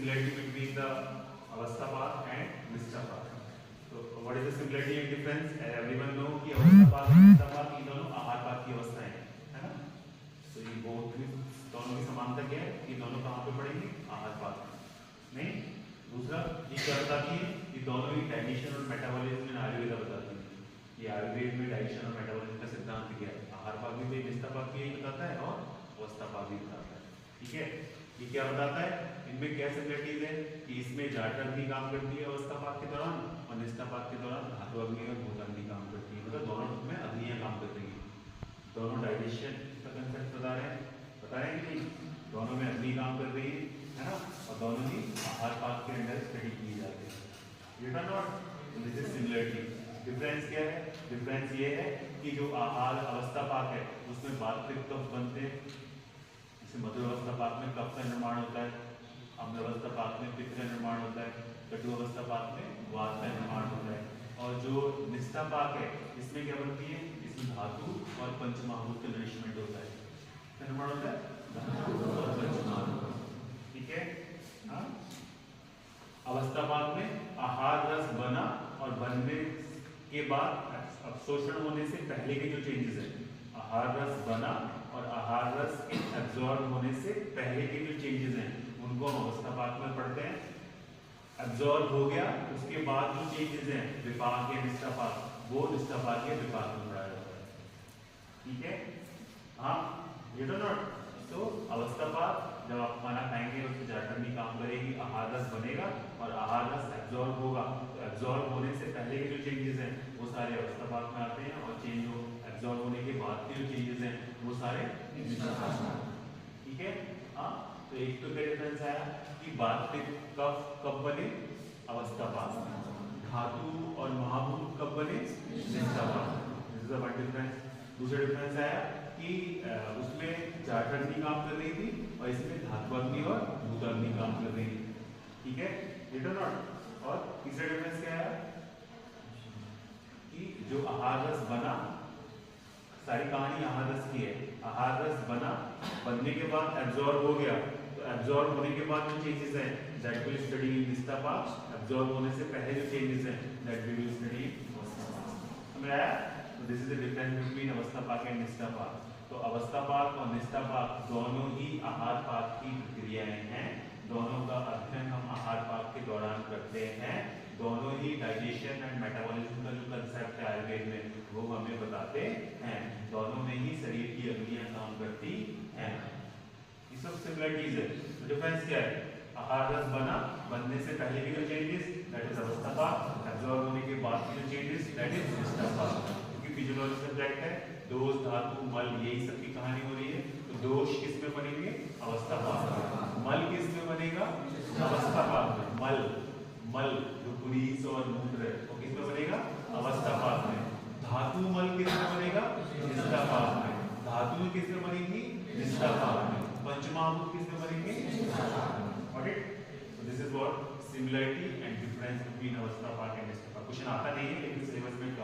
similarity between the अवस्था पाक and निष्ठा पाक. So what is the similarity and difference? Everyone know कि अवस्था पाक और निष्ठा पाक ये दोनों आहार पाक की अवस्थाएं हैं, है ना? तो ये दोनों की समानता क्या है? ये दोनों कहाँ पे पड़ेंगे? आहार पाक नहीं. दूसरा ये क्या बताती है? ये दोनों ही डाइजेशन और मेटाबॉलिज्म में आयुर्वेद बताती है. ये आयुर्वेद में डाइजेशन और मेटाबॉलिज्म का सिद्धांत क्या है? आहार पाक भी निष्ठा पाक भी बताता है और अवस्था पाक भी बताता है. ठीक है, ये क्या बताता है? इनमें क्या सिमिलरिटीज है कि इसमें जाट अग्नि काम करती है अवस्था पाक के दौरान और निष्ठा पाक के दौरान धातु अग्नि और भूत अग्नि काम करती है. मतलब दोनों में अग्नियां काम कर रही है. दोनों डाइजेशन का कंसेप्ट बता रहे हैं कि नहीं? दोनों में अग्नि काम कर रही है ना, और दोनों ही आहार पाक के अंदर स्टडी की जाती है. You can not. This is similarity. Difference क्या है? डिफरेंस ये है कि जो आहार अवस्था पाक है उसमें वातपित्त कफ बनते हैं. जैसे मधुर अवस्था पाक में कफ का निर्माण होता है, अम्ल अवस्था पाक में पित्त का निर्माण होता है, कटु अवस्था पाक में वात का निर्माण होता है. और जो निष्ठा पाक है इसमें क्या बनती है? इसमें धातु और पंचमहाभूत का नरिशमेंट होता है. क्या निर्माण होता है? धातु और पंचमहाभूत. ठीक है. हाँ, अवस्था पाक में आहार रस बना और बनने के बाद अवशोषण होने से पहले के जो चेंजेस है, आहार रस बना और आहार रस के एब्जॉर्ब होने से पहले के जो चेंजेस हैं उनको हम अवस्था पाक में पढ़ते हैं. एब्जॉर्ब हो गया उसके बाद जो चेंजेस हैं विपाक या निष्ठा पाक, वो निष्ठा पाक या विपाक में पढ़ाया जाता है. ठीक है. हाँ, यू डू नॉट. तो अवस्था पाक जब आप खाना खाएंगे उसमें जाठरनी काम करेगी, आहार रस बनेगा और आहार रस एब्जॉर्ब होगा. तो एब्जॉर्ब होने से पहले के जो चेंजेस हैं वो सारे अवस्था पाक में आते हैं और चेंज हो एब्जॉर्ब होने के बाद के जो चेंजेस हैं वो सारे निष्ठा पाक में. ठीक है. हाँ, तो एक तो क्या डिफरेंस आया कि वातपित्त कफ कब बने? अवस्था पाक में. धातु और महाभूत कब बने? निष्ठा पाक में. This is the one difference. दूसरा डिफरेंस आया कि उसमें जाठरनी काम कर रही थी और इसमें धातु अग्नि और भूत अग्नि काम कर रही थी. ठीक है. इट और नॉट. और तीसरा डिफरेंस क्या आया कि जो आहार रस बना, सारी कहानी आहार रस की है. आहार रस बना, बनने के बाद एब्जॉर्ब हो गया. तो एब्जॉर्ब होने के बाद जो चेंजेस हैं दैट विल स्टडी इन निष्ठा पाक. एब्जॉर्ब होने से पहले जो चेंजेस हैं that we will study in अवस्था पाक. समझ आया? तो this is the difference between अवस्था पाक एंड निष्ठा पाक. तो अवस्था पाक और निष्ठा पाक दोनों ही आहार पाक की प्रक्रियाएं हैं. दोनों का अध्ययन हम आहार पाक के दौरान करते हैं. दोनों ही डाइजेशन एंड मेटाबॉलिज्म का जो कंसेप्ट है आयुर्वेद में वो हमें बताते हैं. दोनों में ही शरीर की अग्नियां काम करती हैं. ये सब सिमिलरिटीज है. तो डिफरेंस क्या है? आहार रस बना, बनने से पहले के जो चेंजेस दैट इज अवस्था पाक. एब्जॉर्ब होने के बाद के जो चेंजेस दैट इज निष्ठा पाक. क्योंकि फिजियोलॉजिकल फैक्ट है, दोष धातु मल यही सब की कहानी हो रही है. तो दोष किस में बनेंगे? अवस्था पाक में. मल किस में बनेगा? अवस्था पाक में. मल मल जो पुरीस और मूत्र है वो किस में बनेगा? अवस्था पाक में. धातु मल किस में बनेगा? निष्ठा पाक में. धातु किस में बनेगी? निष्ठा पाक में. पंचमहाभूत किस में बनेंगे? Got it? So this is what similarity and difference between अवस्था पाक एंड निष्ठा पाक. क्वेश्चन आता नहीं है लेकिन सिलेबस में